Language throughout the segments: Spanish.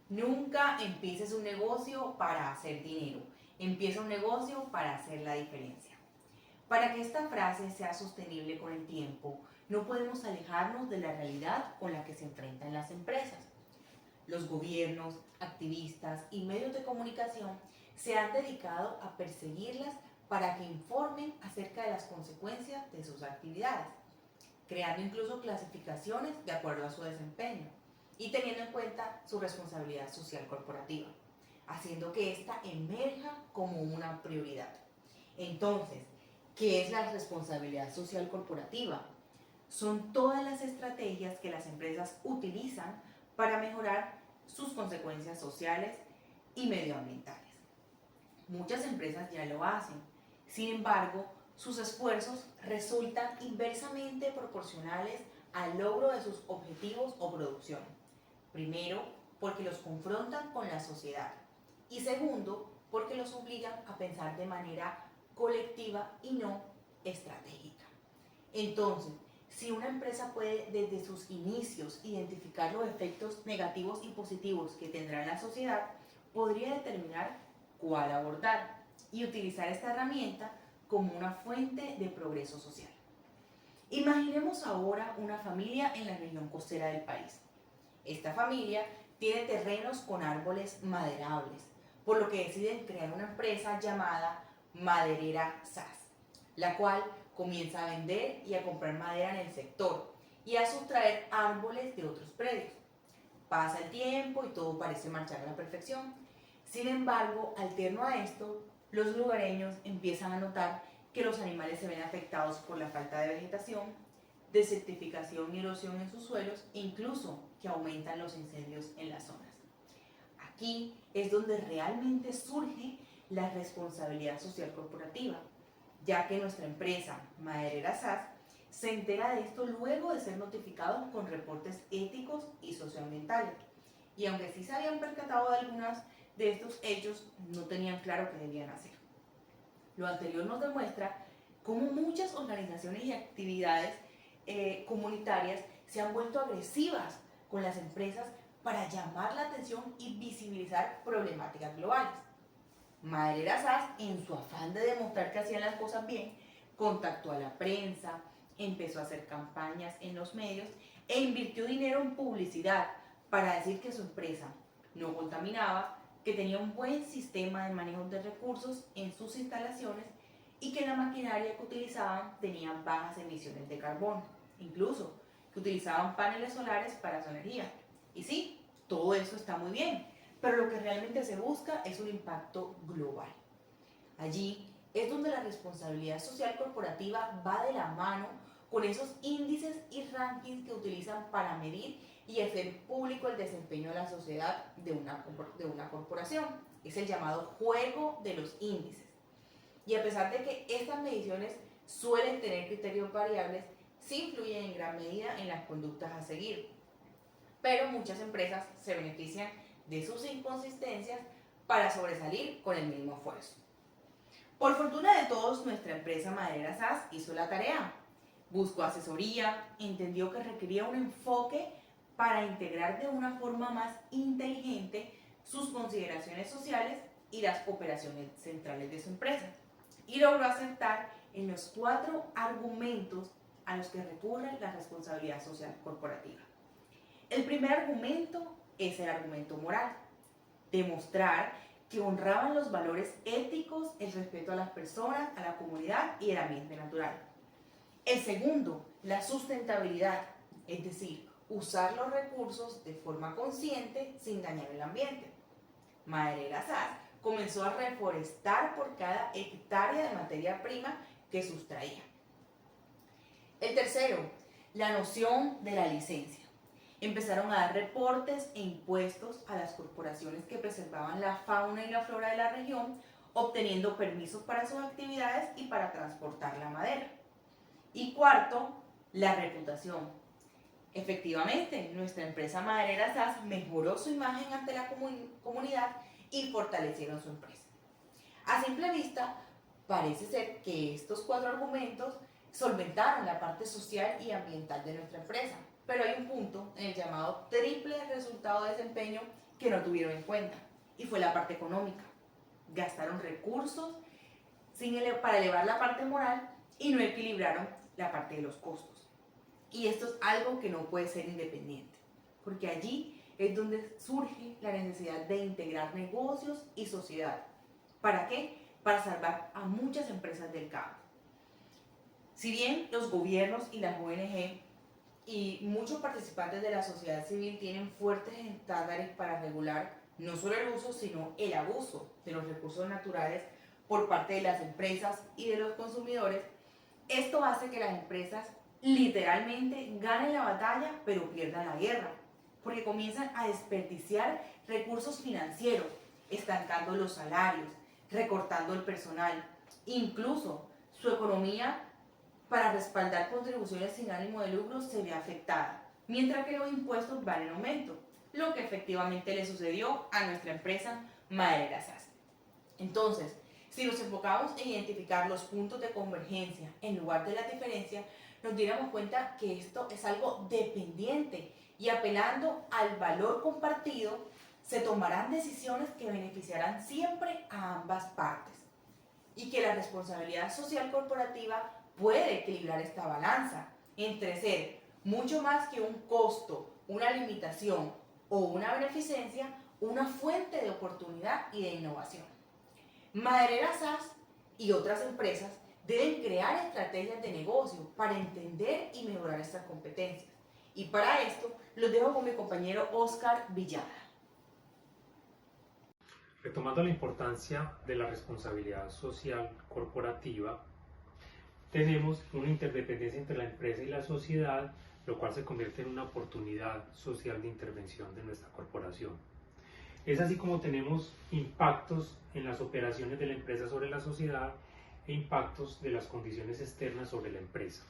Nunca empieces un negocio para hacer dinero. Empieza un negocio para hacer la diferencia. Para que esta frase sea sostenible con el tiempo, no podemos alejarnos de la realidad con la que se enfrentan las empresas. Los gobiernos, activistas y medios de comunicación se han dedicado a perseguirlas para que informen acerca de las consecuencias de sus actividades, creando incluso clasificaciones de acuerdo a su desempeño y teniendo en cuenta su responsabilidad social corporativa, haciendo que ésta emerja como una prioridad. Entonces, ¿qué es la responsabilidad social corporativa? Son todas las estrategias que las empresas utilizan para mejorar sus consecuencias sociales y medioambientales. Muchas empresas ya lo hacen, sin embargo, sus esfuerzos resultan inversamente proporcionales al logro de sus objetivos o producción. Primero, porque los confrontan con la sociedad y segundo, porque los obligan a pensar de manera colectiva y no estratégica. Entonces, si una empresa puede desde sus inicios identificar los efectos negativos y positivos que tendrá en la sociedad, podría determinar cuál abordar y utilizar esta herramienta como una fuente de progreso social. Imaginemos ahora una familia en la región costera del país. Esta familia tiene terrenos con árboles maderables, por lo que deciden crear una empresa llamada Maderera SAS, la cual comienza a vender y a comprar madera en el sector y a sustraer árboles de otros predios. Pasa el tiempo y todo parece marchar a la perfección. Sin embargo, alterno a esto, los lugareños empiezan a notar que los animales se ven afectados por la falta de vegetación, desertificación y erosión en sus suelos e incluso que aumentan los incendios en las zonas. Aquí es donde realmente surge la responsabilidad social corporativa, ya que nuestra empresa, Maderera SAS, se entera de esto luego de ser notificados con reportes éticos y socioambientales. Y aunque sí se habían percatado de algunos de estos hechos, no tenían claro qué debían hacer. Lo anterior nos demuestra cómo muchas organizaciones y actividades comunitarias se han vuelto agresivas con las empresas para llamar la atención y visibilizar problemáticas globales. Maderera SAS, en su afán de demostrar que hacían las cosas bien, contactó a la prensa, empezó a hacer campañas en los medios e invirtió dinero en publicidad para decir que su empresa no contaminaba, que tenía un buen sistema de manejo de recursos en sus instalaciones y que la maquinaria que utilizaban tenía bajas emisiones de carbono, incluso que utilizaban paneles solares para su energía. Y sí, todo eso está muy bien, pero lo que realmente se busca es un impacto global. Allí es donde la responsabilidad social corporativa va de la mano con esos índices y rankings que utilizan para medir y hacer público el desempeño de la sociedad de una corporación. Es el llamado juego de los índices. Y a pesar de que estas mediciones suelen tener criterios variables, sí influyen en gran medida en las conductas a seguir. Pero muchas empresas se benefician de sus inconsistencias para sobresalir con el mismo esfuerzo. Por fortuna de todos, nuestra empresa Maderera SAS hizo la tarea. Buscó asesoría, entendió que requería un enfoque para integrar de una forma más inteligente sus consideraciones sociales y las operaciones centrales de su empresa. Y logró acertar en los 4 argumentos a los que recurre la responsabilidad social corporativa. El primer argumento es el argumento moral. Demostrar que honraban los valores éticos, el respeto a las personas, a la comunidad y el ambiente natural. El segundo, la sustentabilidad, es decir, usar los recursos de forma consciente sin dañar el ambiente. Maderera SAS comenzó a reforestar por cada hectárea de materia prima que sustraía. El tercero, la noción de la licencia. Empezaron a dar reportes e impuestos a las corporaciones que preservaban la fauna y la flora de la región, obteniendo permisos para sus actividades y para transportar la madera. Y cuarto, la reputación. Efectivamente, nuestra empresa Maderera SAS mejoró su imagen ante la comunidad y fortalecieron su empresa. A simple vista, parece ser que estos 4 argumentos solventaron la parte social y ambiental de nuestra empresa, pero hay un punto en el llamado triple resultado de desempeño que no tuvieron en cuenta, y fue la parte económica. Gastaron recursos para elevar la parte moral y no equilibraron la parte de los costos. Y esto es algo que no puede ser independiente, porque allí es donde surge la necesidad de integrar negocios y sociedad. ¿Para qué? Para salvar a muchas empresas del caos. Si bien los gobiernos y las ONG y muchos participantes de la sociedad civil tienen fuertes estándares para regular no solo el uso, sino el abuso de los recursos naturales por parte de las empresas y de los consumidores, esto hace que las empresas literalmente ganen la batalla, pero pierdan la guerra, porque comienzan a desperdiciar recursos financieros, estancando los salarios, recortando el personal, incluso su economía para respaldar contribuciones sin ánimo de lucro se ve afectada, mientras que los impuestos van en aumento, lo que efectivamente le sucedió a nuestra empresa Maderera SAS. Entonces, si nos enfocamos en identificar los puntos de convergencia en lugar de la diferencia, nos diéramos cuenta que esto es algo dependiente y apelando al valor compartido, se tomarán decisiones que beneficiarán siempre a ambas partes y que la responsabilidad social corporativa puede equilibrar esta balanza entre ser mucho más que un costo, una limitación o una beneficencia, una fuente de oportunidad y de innovación. Maderera SAS y otras empresas deben crear estrategias de negocio para entender y mejorar estas competencias. Y para esto los dejo con mi compañero Oscar Villada. Retomando la importancia de la responsabilidad social corporativa, tenemos una interdependencia entre la empresa y la sociedad, lo cual se convierte en una oportunidad social de intervención de nuestra corporación. Es así como tenemos impactos en las operaciones de la empresa sobre la sociedad e impactos de las condiciones externas sobre la empresa.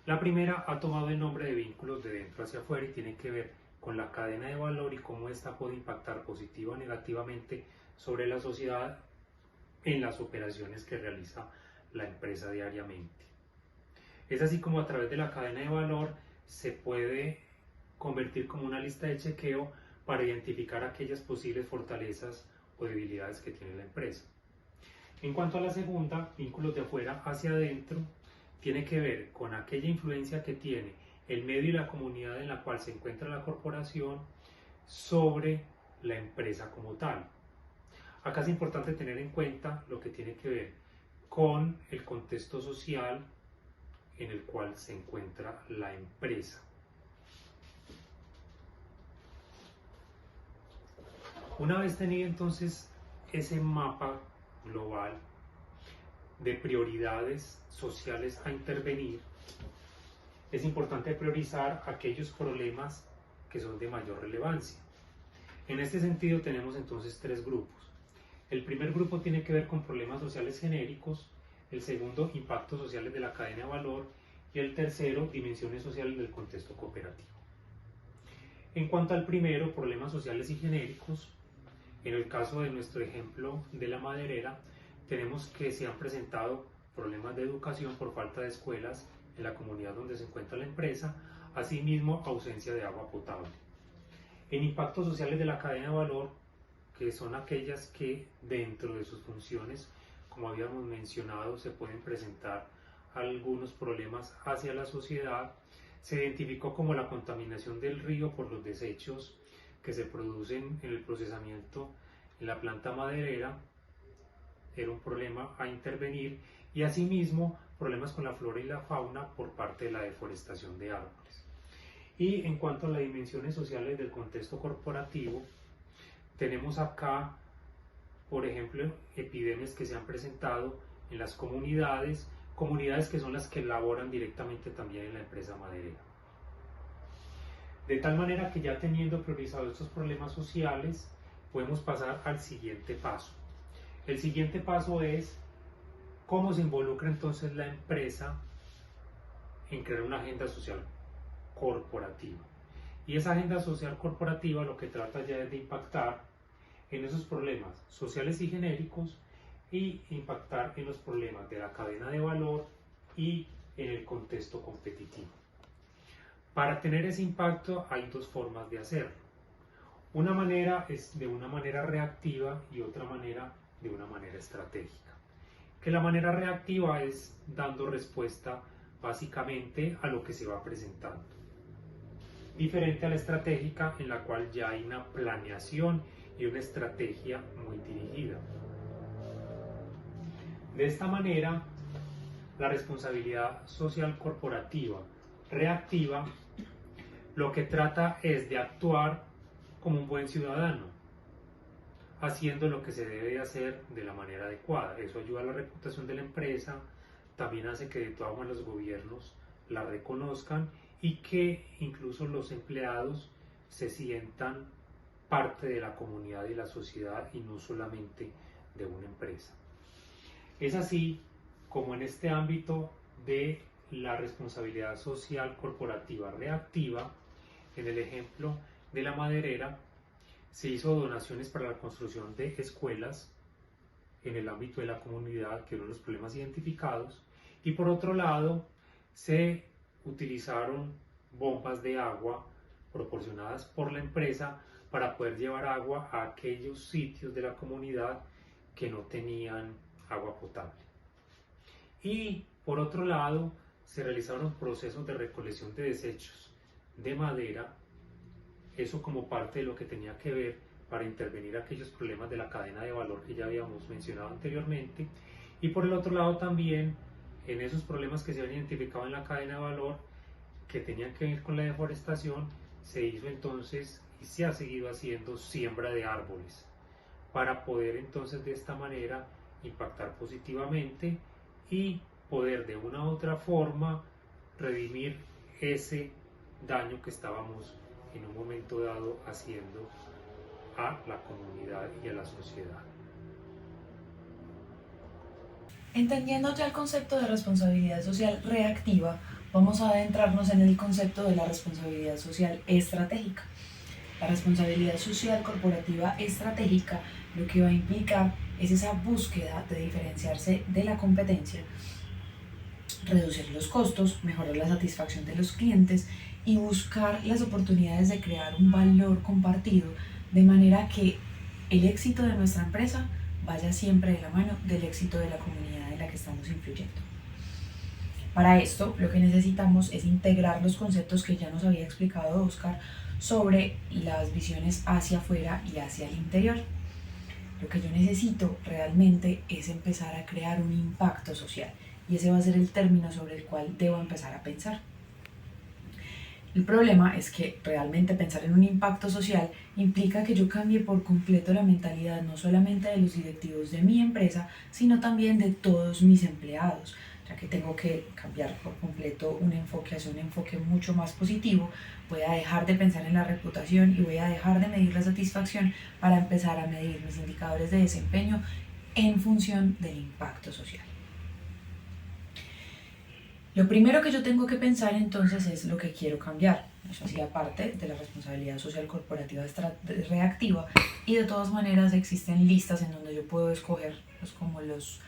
La primera ha tomado el nombre de vínculos de dentro hacia afuera y tiene que ver con la cadena de valor y cómo ésta puede impactar positiva o negativamente sobre la sociedad en las operaciones que realiza la empresa diariamente. Es así como a través de la cadena de valor se puede convertir como una lista de chequeo para identificar aquellas posibles fortalezas o debilidades que tiene la empresa. En cuanto a la segunda, vínculos de afuera hacia adentro, tiene que ver con aquella influencia que tiene el medio y la comunidad en la cual se encuentra la corporación sobre la empresa como tal. Acá es importante tener en cuenta lo que tiene que ver con el contexto social en el cual se encuentra la empresa. Una vez tenido entonces ese mapa global de prioridades sociales a intervenir, es importante priorizar aquellos problemas que son de mayor relevancia. En este sentido tenemos entonces tres grupos. El primer grupo tiene que ver con problemas sociales genéricos, el segundo, impactos sociales de la cadena de valor y el tercero, dimensiones sociales del contexto cooperativo. En cuanto al primero, problemas sociales y genéricos, en el caso de nuestro ejemplo de la maderera, tenemos que se han presentado problemas de educación por falta de escuelas en la comunidad donde se encuentra la empresa, asimismo ausencia de agua potable. En impactos sociales de la cadena de valor, que son aquellas que dentro de sus funciones, como habíamos mencionado, se pueden presentar algunos problemas hacia la sociedad, se identificó como la contaminación del río por los desechos que se producen en el procesamiento en la planta maderera, era un problema a intervenir, y asimismo problemas con la flora y la fauna por parte de la deforestación de árboles. Y en cuanto a las dimensiones sociales del contexto corporativo, tenemos acá, por ejemplo, epidemias que se han presentado en las comunidades que son las que laboran directamente también en la empresa maderera. De tal manera que ya teniendo priorizado estos problemas sociales, podemos pasar al siguiente paso. El siguiente paso es cómo se involucra entonces la empresa en crear una agenda social corporativa. Y esa agenda social corporativa lo que trata ya es de impactar en esos problemas sociales y genéricos y impactar en los problemas de la cadena de valor y en el contexto competitivo. Para tener ese impacto hay dos formas de hacerlo. Una manera es de una manera reactiva y otra manera de una manera estratégica. Que la manera reactiva es dando respuesta básicamente a lo que se va presentando. Diferente a la estratégica, en la cual ya hay una planeación y una estrategia muy dirigida. De esta manera, la responsabilidad social corporativa reactiva lo que trata es de actuar como un buen ciudadano, haciendo lo que se debe hacer de la manera adecuada. Eso ayuda a la reputación de la empresa, también hace que de todas maneras los gobiernos la reconozcan y que incluso los empleados se sientan parte de la comunidad y la sociedad y no solamente de una empresa. Es así como en este ámbito de la responsabilidad social corporativa reactiva, en el ejemplo de la maderera, se hizo donaciones para la construcción de escuelas en el ámbito de la comunidad, que eran los problemas identificados, y por otro lado se utilizaron bombas de agua proporcionadas por la empresa para poder llevar agua a aquellos sitios de la comunidad que no tenían agua potable. Y por otro lado se realizaron procesos de recolección de desechos de madera, eso como parte de lo que tenía que ver para intervenir aquellos problemas de la cadena de valor que ya habíamos mencionado anteriormente. Y por el otro lado también, en esos problemas que se habían identificado en la cadena de valor que tenían que ver con la deforestación, se hizo entonces y se ha seguido haciendo siembra de árboles para poder entonces de esta manera impactar positivamente y poder de una u otra forma redimir ese daño que estábamos en un momento dado haciendo a la comunidad y a la sociedad. Entendiendo ya el concepto de responsabilidad social reactiva, vamos a adentrarnos en el concepto de la responsabilidad social estratégica. La responsabilidad social corporativa estratégica lo que va a implicar es esa búsqueda de diferenciarse de la competencia, reducir los costos, mejorar la satisfacción de los clientes y buscar las oportunidades de crear un valor compartido de manera que el éxito de nuestra empresa vaya siempre de la mano del éxito de la comunidad en la que estamos influyendo. Para esto, lo que necesitamos es integrar los conceptos que ya nos había explicado Oscar sobre las visiones hacia afuera y hacia el interior. Lo que yo necesito realmente es empezar a crear un impacto social y ese va a ser el término sobre el cual debo empezar a pensar. El problema es que realmente pensar en un impacto social implica que yo cambie por completo la mentalidad no solamente de los directivos de mi empresa, sino también de todos mis empleados, ya que tengo que cambiar por completo un enfoque hacia un enfoque mucho más positivo. Voy a dejar de pensar en la reputación y voy a dejar de medir la satisfacción para empezar a medir mis indicadores de desempeño en función del impacto social. Lo primero que yo tengo que pensar entonces es lo que quiero cambiar. Eso hacía parte de la responsabilidad social corporativa reactiva y de todas maneras existen listas en donde yo puedo escoger como los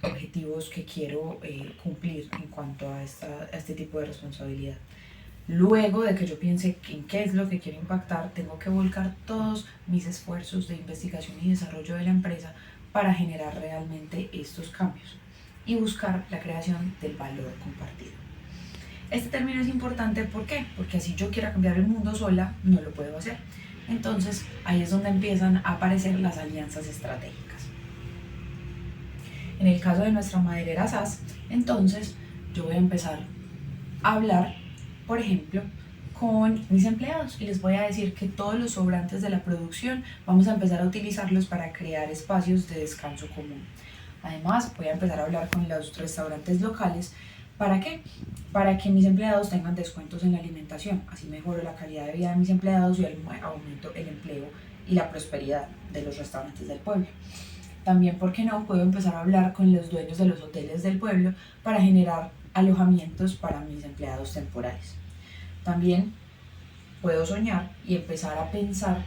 objetivos que quiero cumplir en cuanto a este tipo de responsabilidad. Luego de que yo piense en qué es lo que quiero impactar, tengo que volcar todos mis esfuerzos de investigación y desarrollo de la empresa para generar realmente estos cambios y buscar la creación del valor compartido. Este término es importante, ¿por qué? Porque así yo quiera cambiar el mundo sola, no lo puedo hacer. Entonces, ahí es donde empiezan a aparecer las alianzas estratégicas. En el caso de nuestra maderera SAS, entonces, yo voy a empezar a hablar, por ejemplo, con mis empleados y les voy a decir que todos los sobrantes de la producción vamos a empezar a utilizarlos para crear espacios de descanso común. Además, voy a empezar a hablar con los restaurantes locales. ¿Para qué? Para que mis empleados tengan descuentos en la alimentación. Así mejoro la calidad de vida de mis empleados y aumento el empleo y la prosperidad de los restaurantes del pueblo. También, ¿por qué no? Puedo empezar a hablar con los dueños de los hoteles del pueblo para generar alojamientos para mis empleados temporales. También puedo soñar y empezar a pensar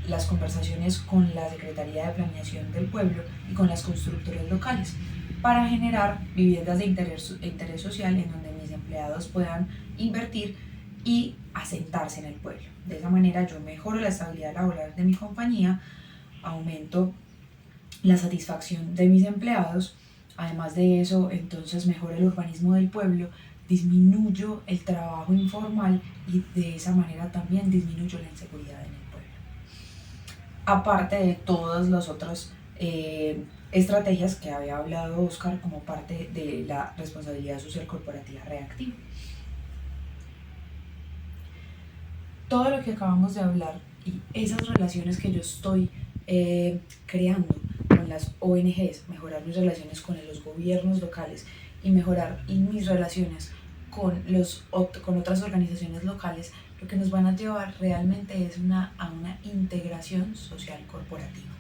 las conversaciones con la Secretaría de Planeación del pueblo y con las constructoras locales para generar viviendas de interés social en donde mis empleados puedan invertir y asentarse en el pueblo. De esa manera yo mejoro la estabilidad laboral de mi compañía, aumento la satisfacción de mis empleados, además de eso, entonces mejoro el urbanismo del pueblo, disminuyo el trabajo informal y de esa manera también disminuyo la inseguridad en el pueblo. Aparte de todas las otras estrategias que había hablado Oscar como parte de la responsabilidad social corporativa reactiva. Todo lo que acabamos de hablar y esas relaciones que yo estoy creando con las ONGs, mejorar mis relaciones con los gobiernos locales y mejorar mis relaciones con otras organizaciones locales, lo que nos van a llevar realmente es a una integración social corporativa,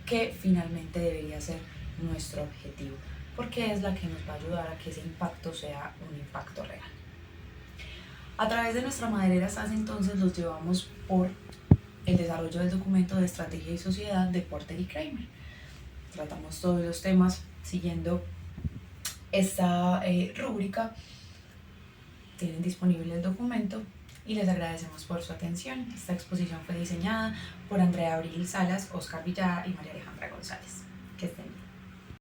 que finalmente debería ser nuestro objetivo, porque es la que nos va a ayudar a que ese impacto sea un impacto real. A través de nuestra maderera SAS entonces los llevamos por el desarrollo del documento de estrategia y sociedad de Porter y Kramer. Tratamos todos los temas siguiendo esta rúbrica. Tienen disponible el documento y les agradecemos por su atención. Esta exposición fue diseñada por Andrea Abril Salas, Oscar Villada y María Alejandra González. Que estén bien.